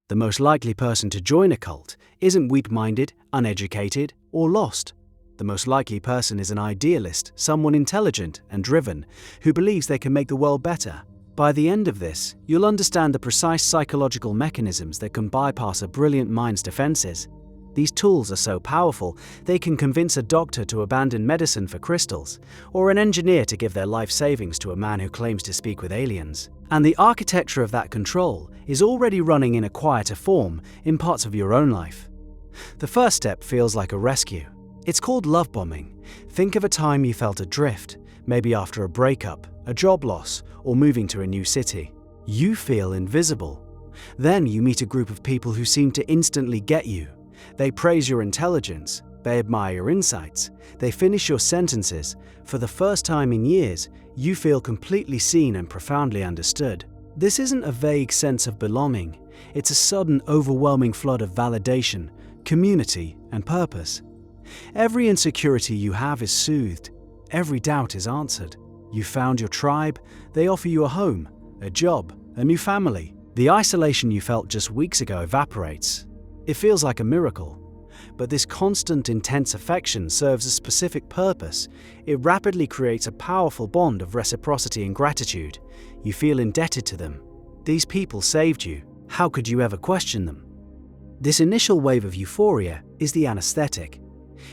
The most likely person to join a cult isn't weak-minded, uneducated, or lost. The most likely person is an idealist, someone intelligent and driven, who believes they can make the world better. By the end of this, you'll understand the precise psychological mechanisms that can bypass a brilliant mind's defenses. These tools are so powerful, they can convince a doctor to abandon medicine for crystals, or an engineer to give their life savings to a man who claims to speak with aliens. And the architecture of that control is already running in a quieter form in parts of your own life. The first step feels like a rescue. It's called love bombing. Think of a time you felt adrift, maybe after a breakup, a job loss, or moving to a new city. You feel invisible. Then you meet a group of people who seem to instantly get you. They praise your intelligence, they admire your insights, they finish your sentences. For the first time in years, you feel completely seen and profoundly understood. This isn't a vague sense of belonging, it's a sudden, overwhelming flood of validation, community, and purpose. Every insecurity you have is soothed, every doubt is answered. You found your tribe, they offer you a home, a job, a new family. The isolation you felt just weeks ago evaporates. It feels like a miracle. But this constant, intense affection serves a specific purpose. It rapidly creates a powerful bond of reciprocity and gratitude. You feel indebted to them. These people saved you. How could you ever question them? This initial wave of euphoria is the anesthetic.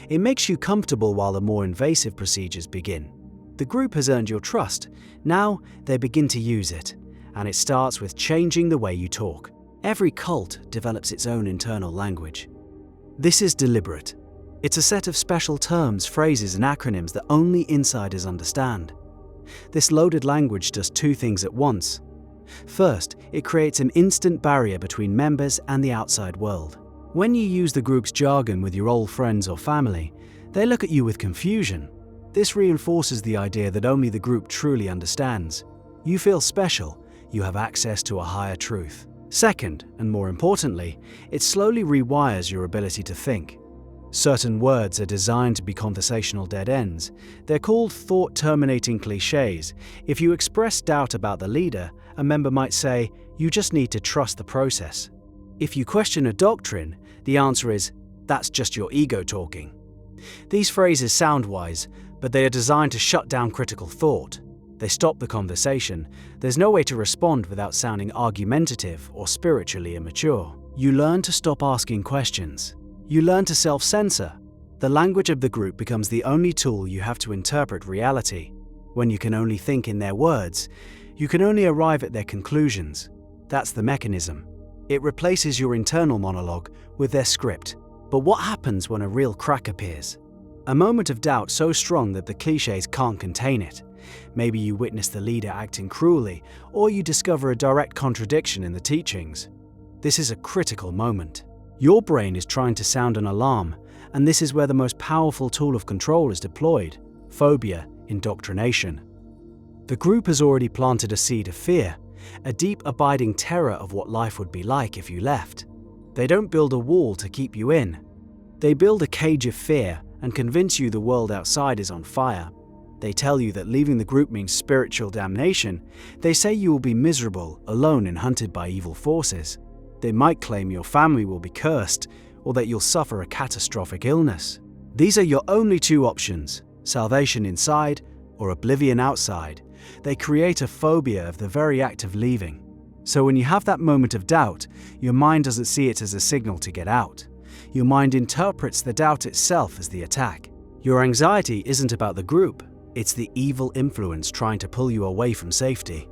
It makes you comfortable while the more invasive procedures begin. The group has earned your trust. Now they begin to use it. And it starts with changing the way you talk. Every cult develops its own internal language. This is deliberate. It's a set of special terms, phrases, and acronyms that only insiders understand. This loaded language does two things at once. First, it creates an instant barrier between members and the outside world. When you use the group's jargon with your old friends or family, they look at you with confusion. This reinforces the idea that only the group truly understands. You feel special. You have access to a higher truth. Second, and more importantly, it slowly rewires your ability to think. Certain words are designed to be conversational dead ends. They're called thought-terminating clichés. If you express doubt about the leader, a member might say, "You just need to trust the process." If you question a doctrine, the answer is, "That's just your ego talking." These phrases sound wise, but they are designed to shut down critical thought. They stop the conversation. There's no way to respond without sounding argumentative or spiritually immature. You learn to stop asking questions. You learn to self-censor. The language of the group becomes the only tool you have to interpret reality. When you can only think in their words, you can only arrive at their conclusions. That's the mechanism. It replaces your internal monologue with their script. But what happens when a real crack appears? A moment of doubt so strong that the clichés can't contain it. Maybe you witness the leader acting cruelly, or you discover a direct contradiction in the teachings. This is a critical moment. Your brain is trying to sound an alarm, and this is where the most powerful tool of control is deployed: phobia, indoctrination. The group has already planted a seed of fear, a deep, abiding terror of what life would be like if you left. They don't build a wall to keep you in. They build a cage of fear and convince you the world outside is on fire. They tell you that leaving the group means spiritual damnation. They say you will be miserable, alone and hunted by evil forces. They might claim your family will be cursed, or that you'll suffer a catastrophic illness. These are your only two options: salvation inside or oblivion outside. They create a phobia of the very act of leaving. So when you have that moment of doubt, your mind doesn't see it as a signal to get out. Your mind interprets the doubt itself as the attack. Your anxiety isn't about the group. It's the evil influence trying to pull you away from safety.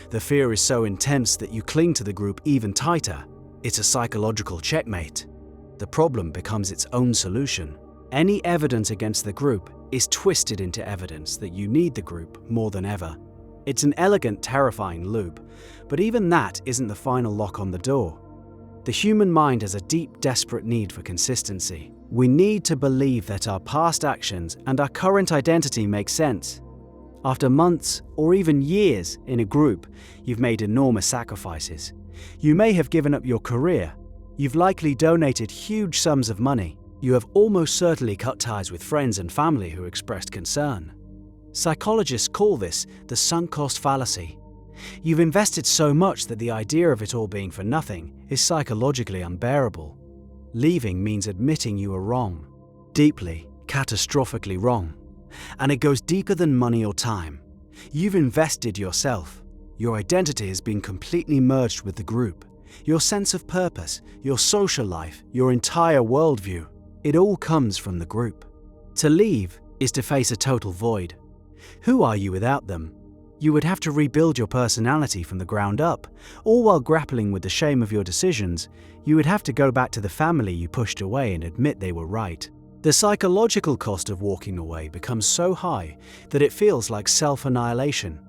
The fear is so intense that you cling to the group even tighter. It's a psychological checkmate. The problem becomes its own solution. Any evidence against the group is twisted into evidence that you need the group more than ever. It's an elegant, terrifying loop, but even that isn't the final lock on the door. The human mind has a deep, desperate need for consistency. We need to believe that our past actions and our current identity make sense. After months or even years in a group, you've made enormous sacrifices. You may have given up your career. You've likely donated huge sums of money. You have almost certainly cut ties with friends and family who expressed concern. Psychologists call this the sunk cost fallacy. You've invested so much that the idea of it all being for nothing is psychologically unbearable. Leaving means admitting you were wrong. Deeply, catastrophically wrong. And it goes deeper than money or time. You've invested yourself. Your identity has been completely merged with the group. Your sense of purpose, your social life, your entire worldview. It all comes from the group. To leave is to face a total void. Who are you without them? You would have to rebuild your personality from the ground up. All while grappling with the shame of your decisions, you would have to go back to the family you pushed away and admit they were right. The psychological cost of walking away becomes so high that it feels like self-annihilation.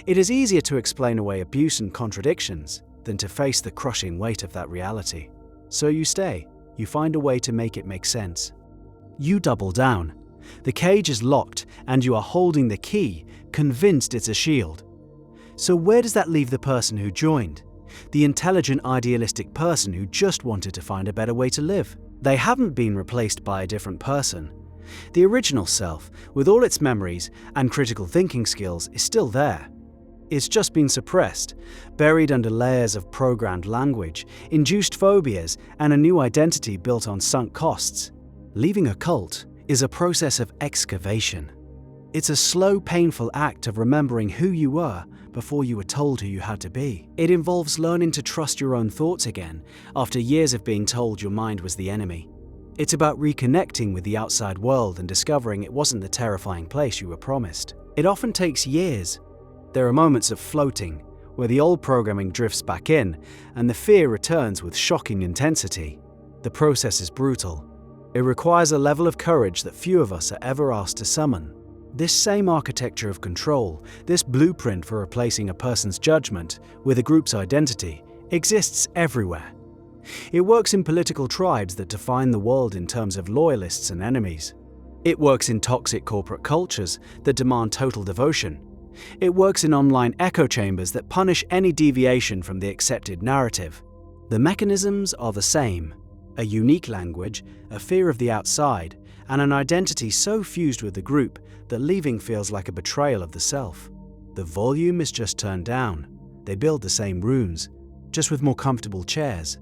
It is easier to explain away abuse and contradictions than to face the crushing weight of that reality. So you stay. You find a way to make it make sense. You double down. The cage is locked and you are holding the key, convinced it's a shield. So where does that leave the person who joined? The intelligent, idealistic person who just wanted to find a better way to live? They haven't been replaced by a different person. The original self, with all its memories and critical thinking skills, is still there. It's just been suppressed, buried under layers of programmed language, induced phobias, and a new identity built on sunk costs. Leaving a cult is a process of excavation. It's a slow, painful act of remembering who you were before you were told who you had to be. It involves learning to trust your own thoughts again after years of being told your mind was the enemy. It's about reconnecting with the outside world and discovering it wasn't the terrifying place you were promised. It often takes years. There are moments of floating, where the old programming drifts back in and the fear returns with shocking intensity. The process is brutal. It requires a level of courage that few of us are ever asked to summon. This same architecture of control, this blueprint for replacing a person's judgment with a group's identity, exists everywhere. It works in political tribes that define the world in terms of loyalists and enemies. It works in toxic corporate cultures that demand total devotion. It works in online echo chambers that punish any deviation from the accepted narrative. The mechanisms are the same: a unique language, a fear of the outside, and an identity so fused with the group that leaving feels like a betrayal of the self. The volume is just turned down. They build the same rooms, just with more comfortable chairs.